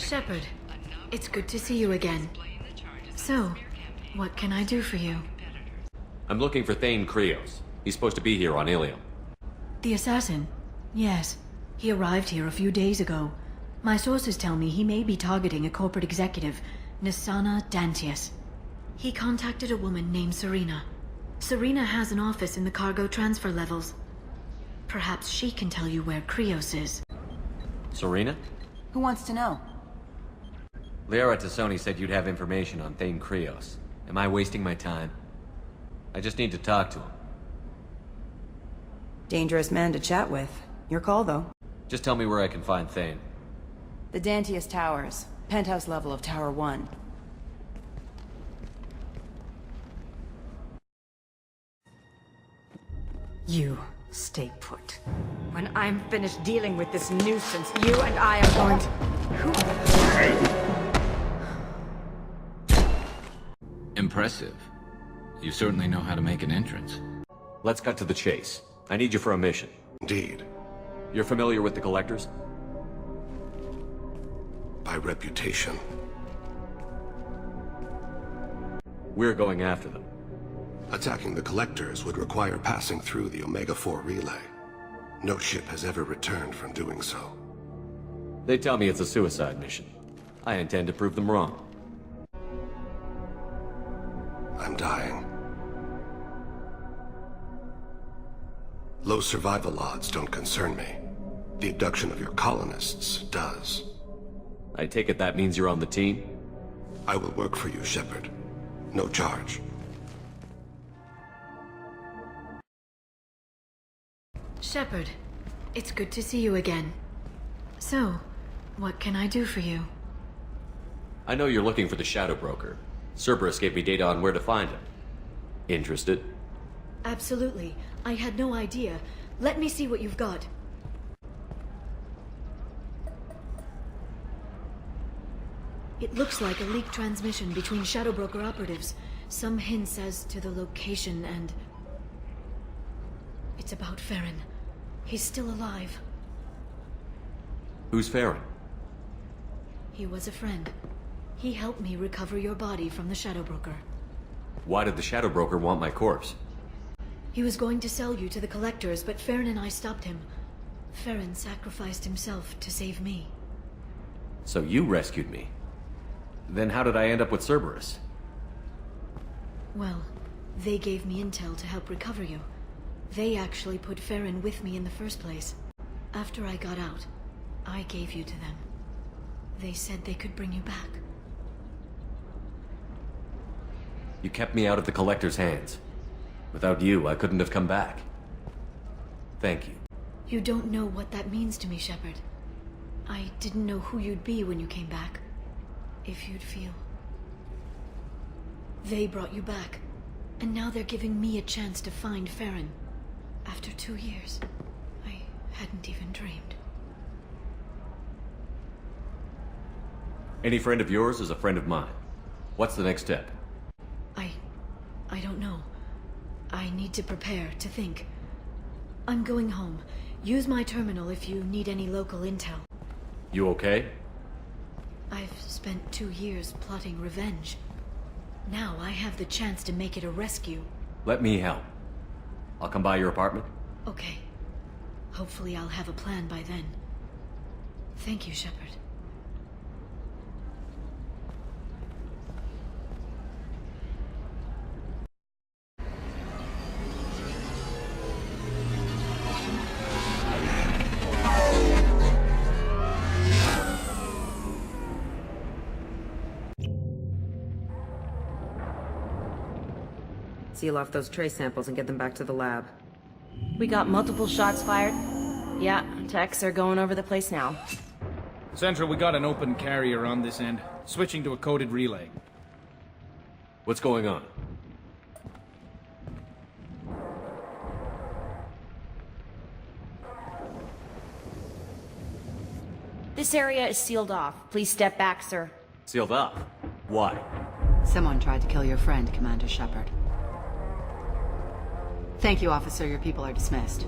Shepard, it's good to see you again. So, what can I do for you? I'm looking for Thane Krios. He's supposed to be here on Ilium. The assassin? Yes. He arrived here a few days ago. My sources tell me he may be targeting a corporate executive, Nisana Dantius. He contacted a woman named Serena. Serena has an office in the cargo transfer levels. Perhaps she can tell you where Krios is. Serena? Who wants to know? Liara Tassoni said you'd have information on Thane Krios. Am I wasting my time? I just need to talk to him. Dangerous man to chat with. Your call, though. Just tell me where I can find Thane. The Dantius Towers. Penthouse level of Tower 1. You stay put. When I'm finished dealing with this nuisance, you and I are going to... Impressive. You certainly know how to make an entrance. Let's cut to the chase. I need you for a mission. Indeed. You're familiar with the Collectors? By reputation. We're going after them. Attacking the Collectors would require passing through the Omega-4 relay. No ship has ever returned from doing so. They tell me it's a suicide mission. I intend to prove them wrong. I'm dying. Low survival odds don't concern me. The abduction of your colonists does. I take it that means you're on the team? I will work for you, Shepard. No charge. Shepard, it's good to see you again. So, what can I do for you? I know you're looking for the Shadow Broker. Cerberus gave me data on where to find him. Interested? Absolutely. I had no idea. Let me see what you've got. It looks like a leaked transmission between Shadow Broker operatives. Some hints as to the location and... It's about Farron. He's still alive. Who's Farron? He was a friend. He helped me recover your body from the Shadow Broker. Why did the Shadow Broker want my corpse? He was going to sell you to the Collectors, but Farron and I stopped him. Farron sacrificed himself to save me. So you rescued me. Then how did I end up with Cerberus? Well, they gave me intel to help recover you. They actually put Farron with me in the first place. After I got out, I gave you to them. They said they could bring you back. You kept me out of the Collector's hands. Without you, I couldn't have come back. Thank you. You don't know what that means to me, Shepard. I didn't know who you'd be when you came back. If you'd feel. They brought you back, and now they're giving me a chance to find Farron. After 2 years, I hadn't even dreamed. Any friend of yours is a friend of mine. What's the next step? I don't know. I need to prepare, to think. I'm going home. Use my terminal if you need any local intel. You okay? I've spent 2 years plotting revenge. Now I have the chance to make it a rescue. Let me help. I'll come by your apartment. Okay. Hopefully I'll have a plan by then. Thank you, Shepard. Seal off those trace samples and get them back to the lab. We got multiple shots fired. Yeah, techs are going over the place now. Central, we got an open carrier on this end. Switching to a coded relay. What's going on? This area is sealed off. Please step back, sir. Sealed up? Why? Someone tried to kill your friend, Commander Shepard. Thank you, officer. Your people are dismissed.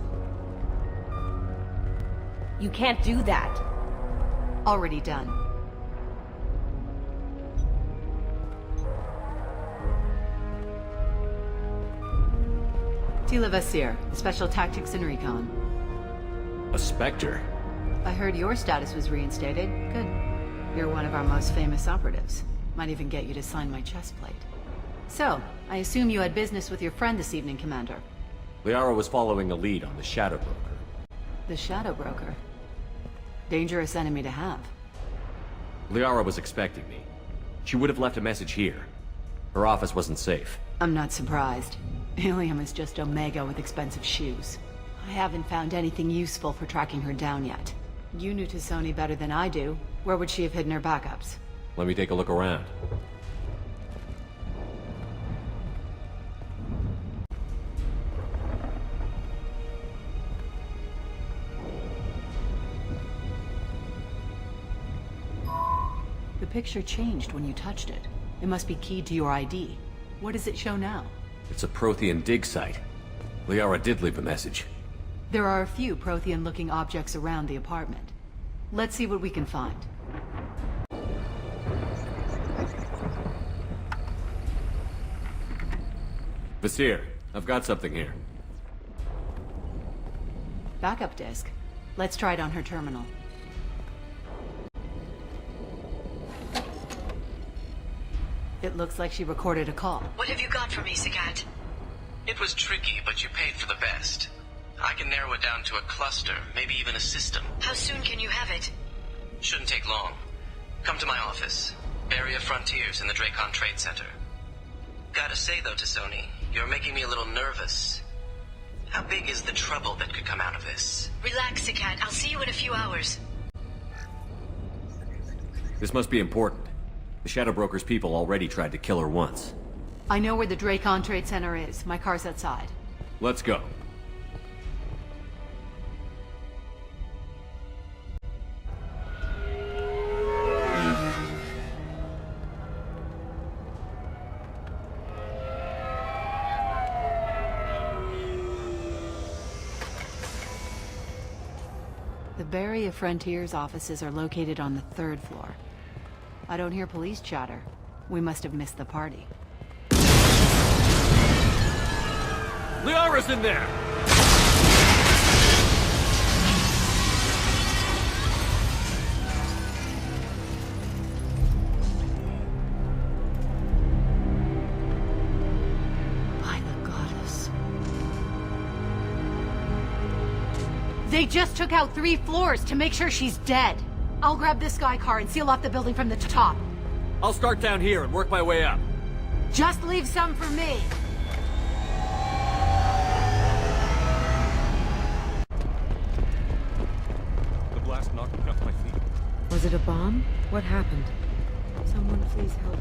You can't do that. Already done. Tila Vasir, Special Tactics and Recon. A Spectre? I heard your status was reinstated. Good. You're one of our most famous operatives. Might even get you to sign my chest plate. So, I assume you had business with your friend this evening, Commander. Liara was following a lead on the Shadow Broker. The Shadow Broker. Dangerous enemy to have. Liara was expecting me. She would have left a message here. Her office wasn't safe. I'm not surprised. Ilium is just Omega with expensive shoes. I haven't found anything useful for tracking her down yet. You knew Tassoni better than I do. Where would she have hidden her backups? Let me take a look around. The picture changed when you touched it. It must be keyed to your ID. What does it show now? It's a Prothean dig site. Liara did leave a message. There are a few Prothean-looking objects around the apartment. Let's see what we can find. Vasir, I've got something here. Backup disk. Let's try it on her terminal. It looks like she recorded a call. What have you got for me, Sagat? It was tricky, but you paid for the best. I can narrow it down to a cluster, maybe even a system. How soon can you have it? Shouldn't take long. Come to my office. Barrier Frontiers in the Dracon Trade Center. Gotta say though, Tassoni, you're making me a little nervous. How big is the trouble that could come out of this? Relax, Sagat. I'll see you in a few hours. This must be important. The Shadow Broker's people already tried to kill her once. I know where the Dracon Trade Center is. My car's outside. Let's go. The Barrier Frontiers offices are located on the 3rd floor. I don't hear police chatter. We must have missed the party. Liara's in there! By the goddess. They just took out 3 floors to make sure she's dead. I'll grab this Sky car and seal off the building from the top. I'll start down here and work my way up. Just leave some for me. The blast knocked me off my feet. Was it a bomb? What happened? Someone please help.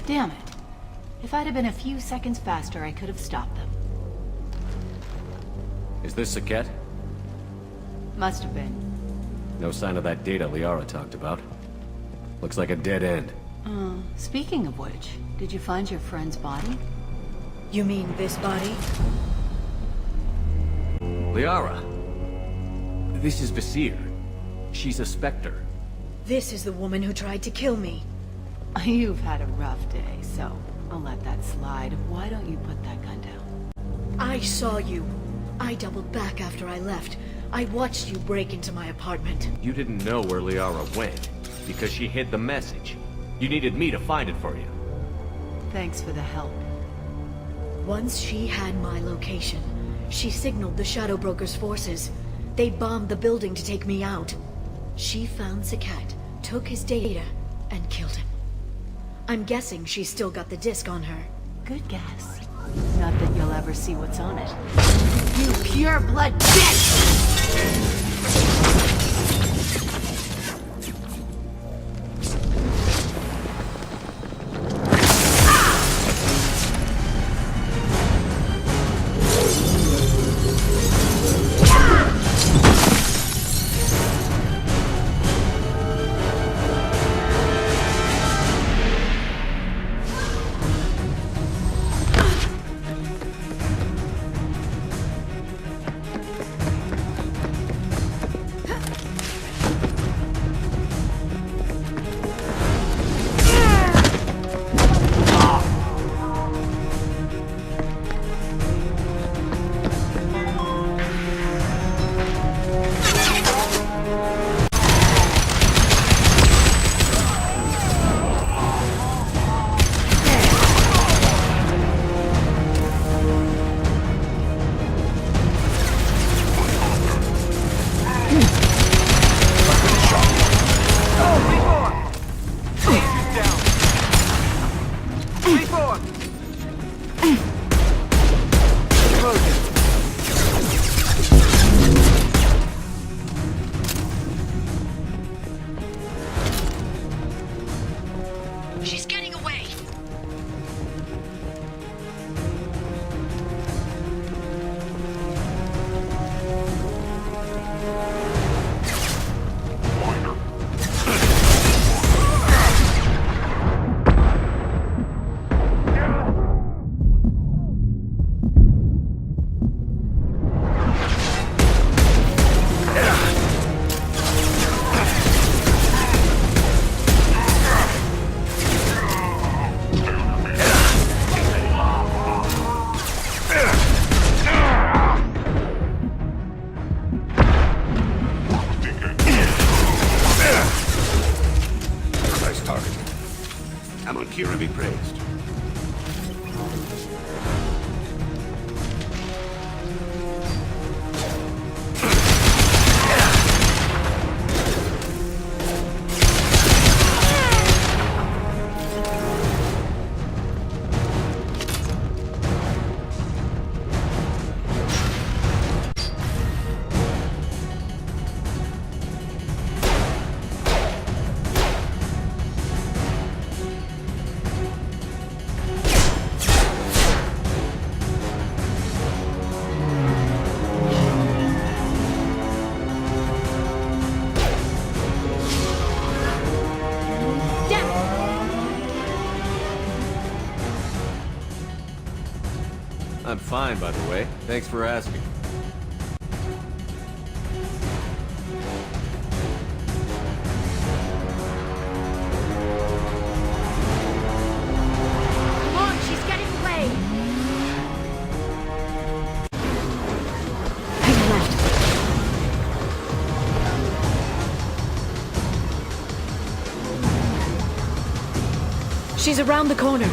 Damn it. If I'd have been a few seconds faster, I could have stopped them. Is this Saket? Must have been. No sign of that data Liara talked about. Looks like a dead end. Speaking of which, did you find your friend's body? You mean this body? Liara! This is Vasir. She's a Spectre. This is the woman who tried to kill me. You've had a rough day, so I'll let that slide. Why don't you put that gun down? I saw you. I doubled back after I left. I watched you break into my apartment. You didn't know where Liara went, because she hid the message. You needed me to find it for you. Thanks for the help. Once she had my location, she signaled the Shadow Broker's forces. They bombed the building to take me out. She found Sakat, took his data, and killed him. I'm guessing she's still got the disc on her. Good guess. Not that you'll ever see what's on it. You pure blood bitch! hear and be praised. I'm fine, by the way. Thanks for asking. Come on, she's getting away! Hang left. She's around the corner.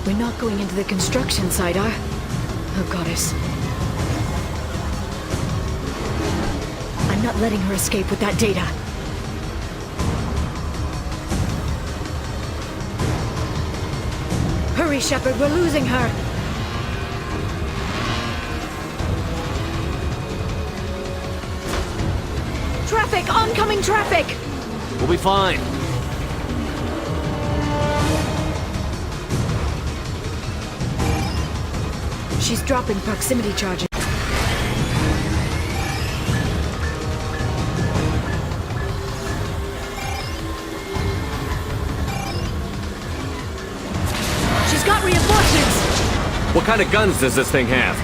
We're not going into the construction site, are? Oh, goddess. I'm not letting her escape with that data. Hurry, Shepard, we're losing her! Traffic! Oncoming traffic! We'll be fine. She's dropping proximity charges. She's got reinforcements! What kind of guns does this thing have?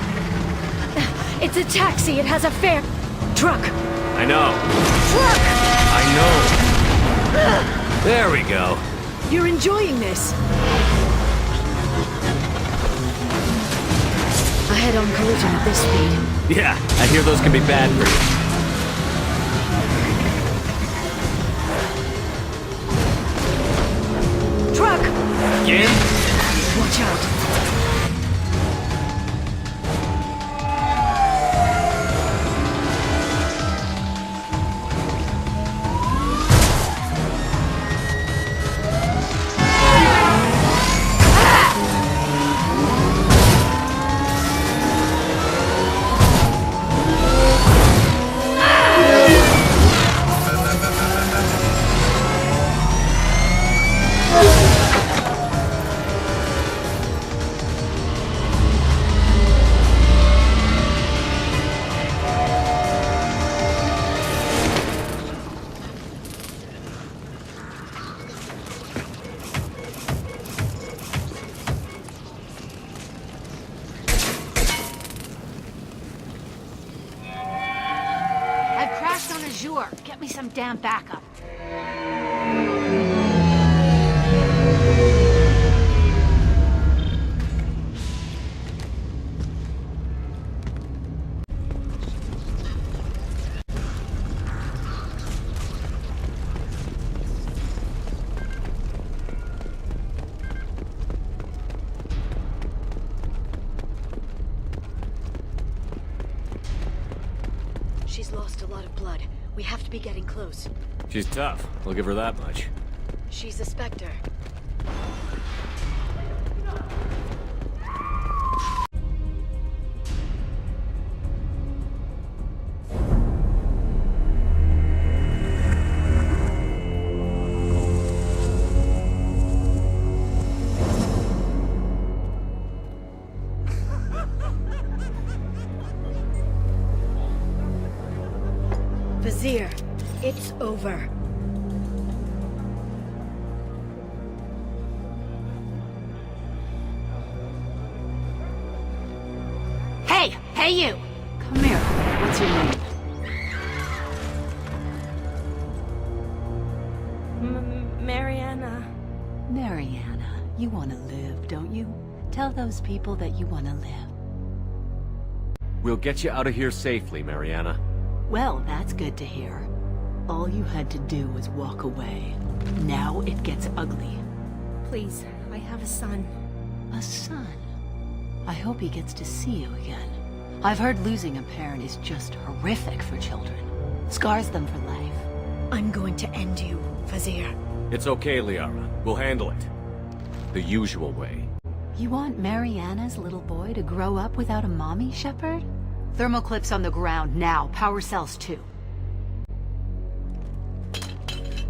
It's a taxi. It has a fare... truck. I know. Truck! I know. There we go. You're enjoying this. A head-on collision at this speed. Yeah, I hear those can be bad for you. Truck! Again? Watch out. Get me some damn backup. She's lost a lot of blood. We have to be getting close. She's tough. I'll give her that much. She's a Spectre. Vizier, it's over. Hey you! Come here. What's your name? Mariana. Mariana. You want to live, don't you? Tell those people that you want to live. We'll get you out of here safely, Mariana. Well, that's good to hear. All you had to do was walk away. Now it gets ugly. Please, I have a son. A son? I hope he gets to see you again. I've heard losing a parent is just horrific for children. Scars them for life. I'm going to end you, Fazir. It's okay, Liara. We'll handle it. The usual way. You want Mariana's little boy to grow up without a mommy, Shepard? Thermal clips on the ground now. Power cells too.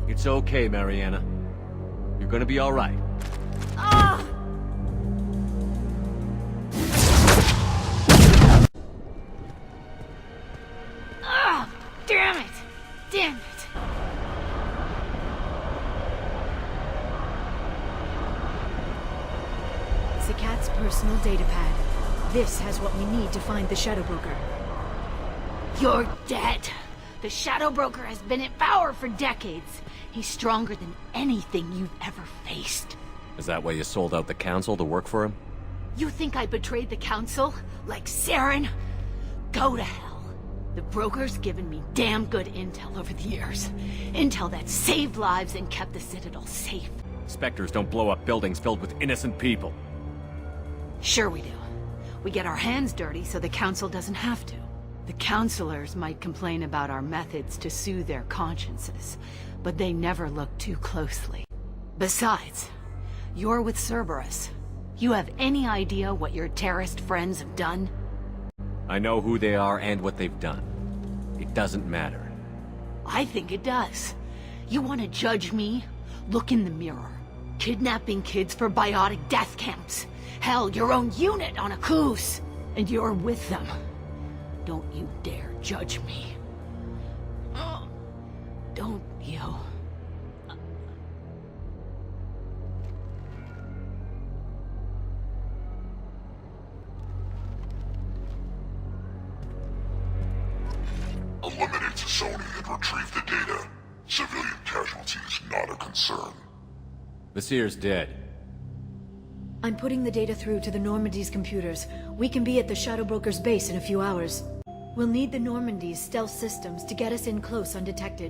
It's okay, Mariana. You're gonna be all right. Ah! Ah! Damn it! Damn it! Zakat's personal data pad. This has what we need to find the Shadow Broker. You're dead. The Shadow Broker has been in power for decades. He's stronger than anything you've ever faced. Is that why you sold out the Council to work for him? You think I betrayed the Council? Like Saren? Go to hell. The Broker's given me damn good intel over the years. Intel that saved lives and kept the Citadel safe. Spectres don't blow up buildings filled with innocent people. Sure we do. We get our hands dirty so the Council doesn't have to. The Councilors might complain about our methods to soothe their consciences, but they never look too closely. Besides, you're with Cerberus. You have any idea what your terrorist friends have done? I know who they are and what they've done. It doesn't matter. I think it does. You want to judge me? Look in the mirror. Kidnapping kids for biotic death camps. Hell, your own unit on a cruise. And you're with them. Don't you dare judge me. Don't you? Eliminate Sony and retrieve the data. Civilian casualties not a concern. Vasir's dead. I'm putting the data through to the Normandy's computers. We can be at the Shadow Broker's base in a few hours. We'll need the Normandy's stealth systems to get us in close undetected.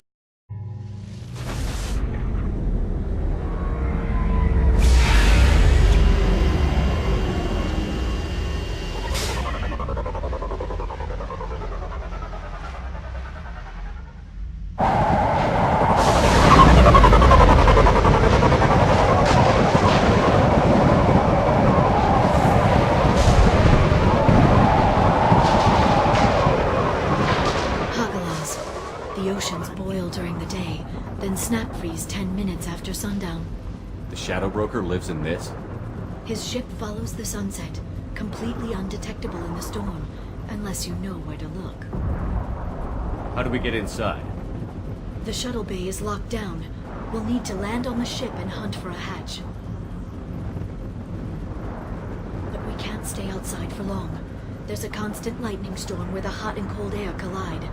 Snap freeze 10 minutes after sundown. The Shadow Broker lives in this? His ship follows the sunset, completely undetectable in the storm, unless you know where to look. How do we get inside? The shuttle bay is locked down. We'll need to land on the ship and hunt for a hatch. But we can't stay outside for long. There's a constant lightning storm where the hot and cold air collide.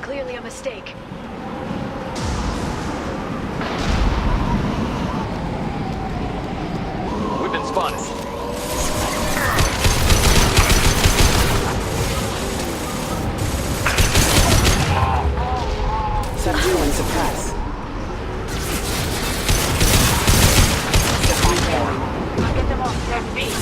Clearly a mistake. We've been spotted. Subdue and suppress. Get them off their feet.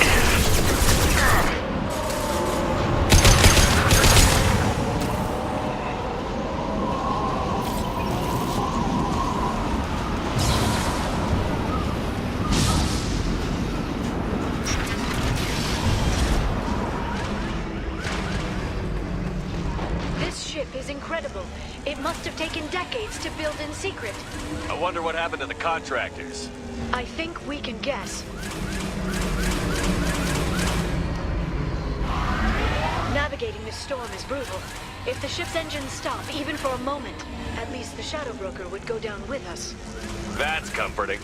Is incredible. It must have taken decades to build in secret. I wonder what happened to the contractors. I think we can guess. Navigating this storm is brutal. If the ship's engines stop, even for a moment, at least the Shadow Broker would go down with us. That's comforting.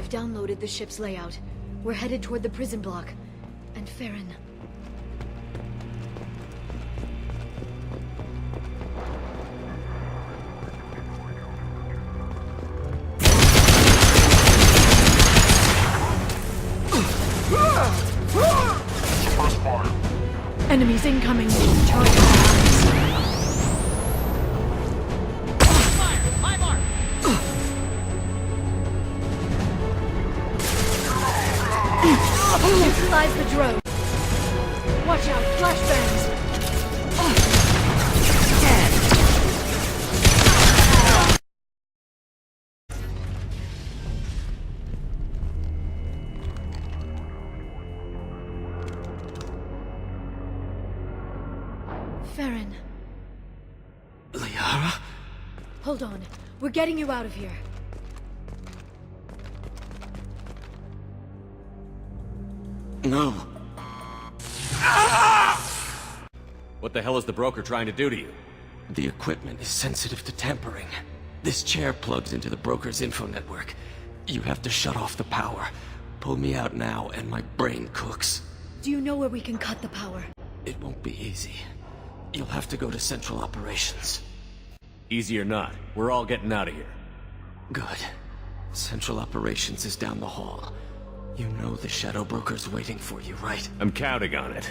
Downloaded the ship's layout. We're headed toward the prison block. And Farron. Enemies incoming. Charge. Neutralize the drone. Watch out, flashbangs. Farron. Liara? Hold on. We're getting you out of here. No. What the hell is the broker trying to do to you? The equipment is sensitive to tampering. This chair plugs into the broker's info network. You have to shut off the power. Pull me out now and my brain cooks. Do you know where we can cut the power? It won't be easy. You'll have to go to Central Operations. Easy or not, we're all getting out of here. Good. Central Operations is down the hall. You know the Shadow Broker's waiting for you, right? I'm counting on it.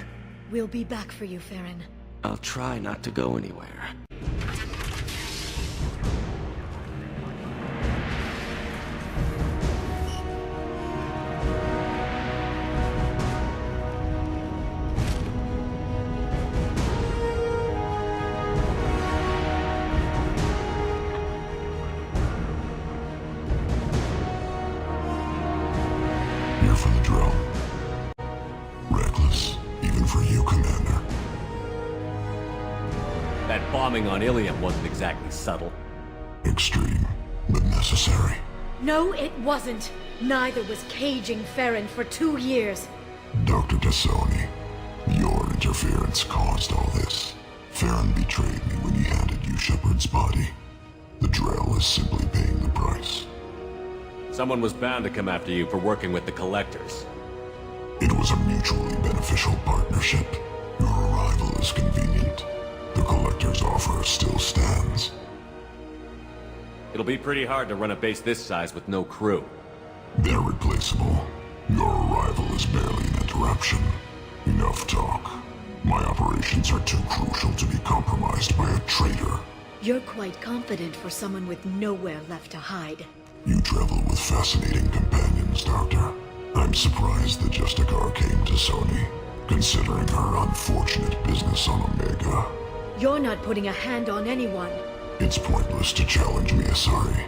We'll be back for you, Farron. I'll try not to go anywhere. Here for the drill. Reckless, even for you, Commander. That bombing on Ilium wasn't exactly subtle. Extreme, but necessary. No, it wasn't. Neither was caging Farron for 2 years. Dr. Tassoni, your interference caused all this. Farron betrayed me when he handed you Shepard's body. The Drell is simply paying the price. Someone was bound to come after you for working with the Collectors. It was a mutually beneficial partnership. Your arrival is convenient. The Collector's offer still stands. It'll be pretty hard to run a base this size with no crew. They're replaceable. Your arrival is barely an interruption. Enough talk. My operations are too crucial to be compromised by a traitor. You're quite confident for someone with nowhere left to hide. You travel with fascinating companions, Doctor. I'm surprised the Justicar came to Sony. considering her unfortunate business on Omega. You're not putting a hand on anyone. It's pointless to challenge me, Asari.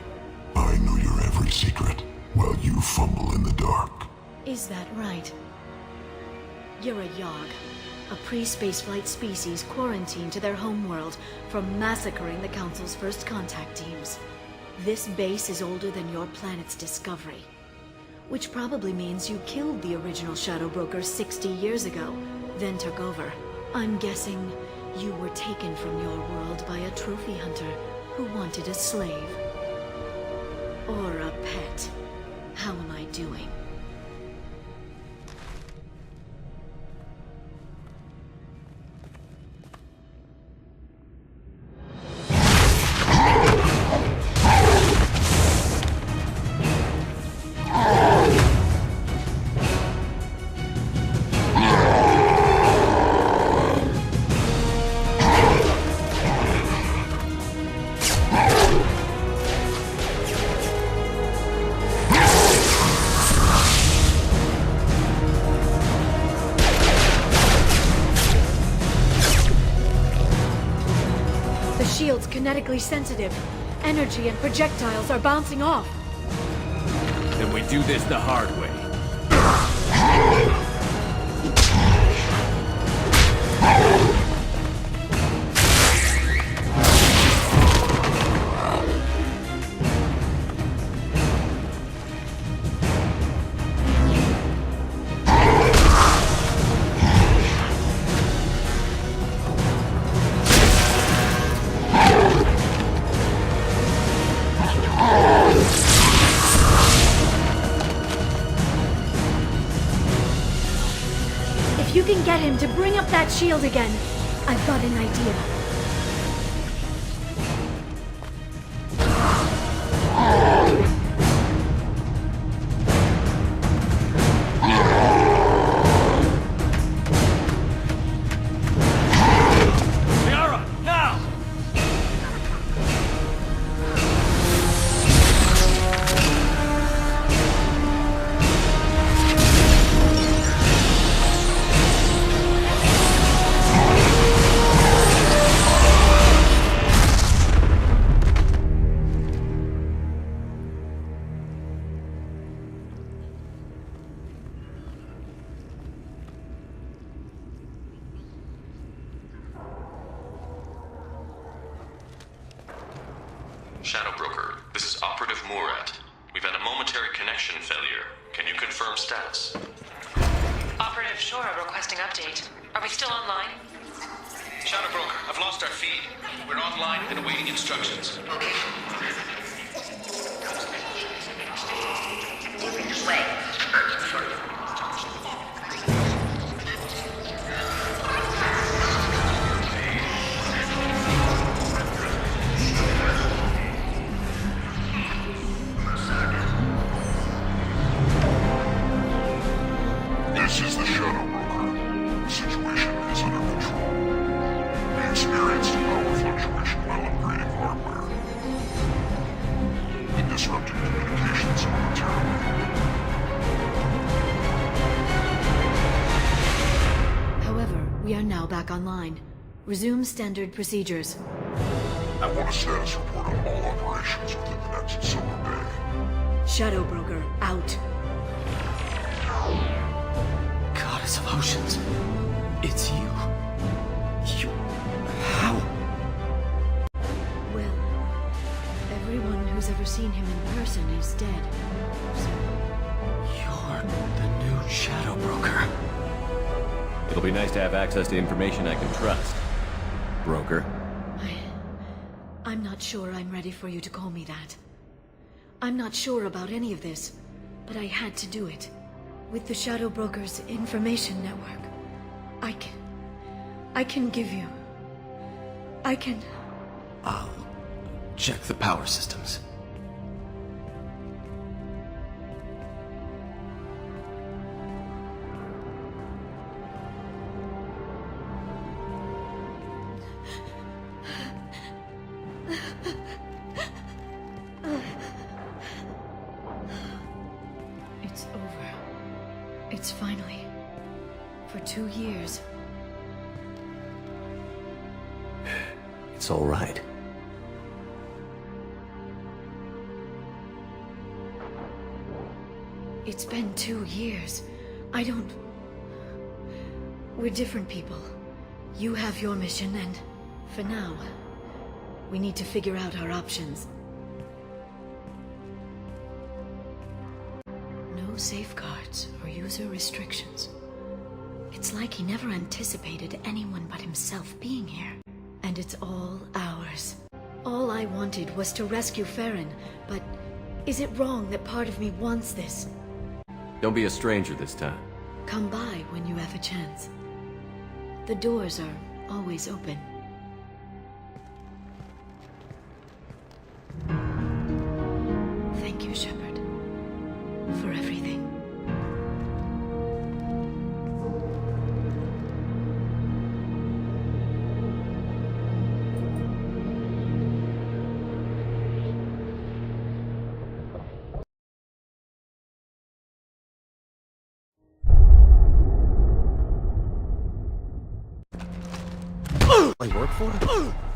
I know your every secret, while you fumble in the dark. Is that right? You're a Yogg, a pre-spaceflight species quarantined to their homeworld from massacring the Council's first contact teams. This base is older than your planet's discovery. Which probably means you killed the original Shadow Broker 60 years ago, then took over. I'm guessing you were taken from your world by a trophy hunter who wanted a slave. Or a pet. How am I doing? Shield's kinetically sensitive. Energy and projectiles are bouncing off. Then we do this the hard way. If you can get him to bring up that shield again, I've got an idea. Shadow Broker, this is Operative Murat. We've had a momentary connection failure. Can you confirm status? Operative Shora requesting update. Are we still online? Shadow Broker, I've lost our feed. We're online and awaiting instructions. Okay. Moving this way. This is the Shadow Broker. The situation is under control. We experienced power fluctuation while upgrading hardware. We disrupted communications momentarily. However, we are now back online. Resume standard procedures. I want a status report on all operations within the next Silver Bay. Shadow Broker, out. Goddess of Oceans. It's you. How? Well, everyone who's ever seen him in person is dead. So... You're the new Shadow Broker. It'll be nice to have access to information I can trust. Broker. I'm not sure I'm ready for you to call me that. I'm not sure about any of this, but I had to do it. With the Shadow Broker's information network, I can give you... I'll check the power systems. It's over. It's finally... For 2 years. It's all right. It's been 2 years. I don't... We're different people. You have your mission, and for now, we need to figure out our options. No safeguards or user restrictions. It's like he never anticipated anyone but himself being here. And it's all ours. All I wanted was to rescue Farron, but is it wrong that part of me wants this? Don't be a stranger this time. Come by when you have a chance. The doors are always open. Thank you, Shepard, for everything. I work for it?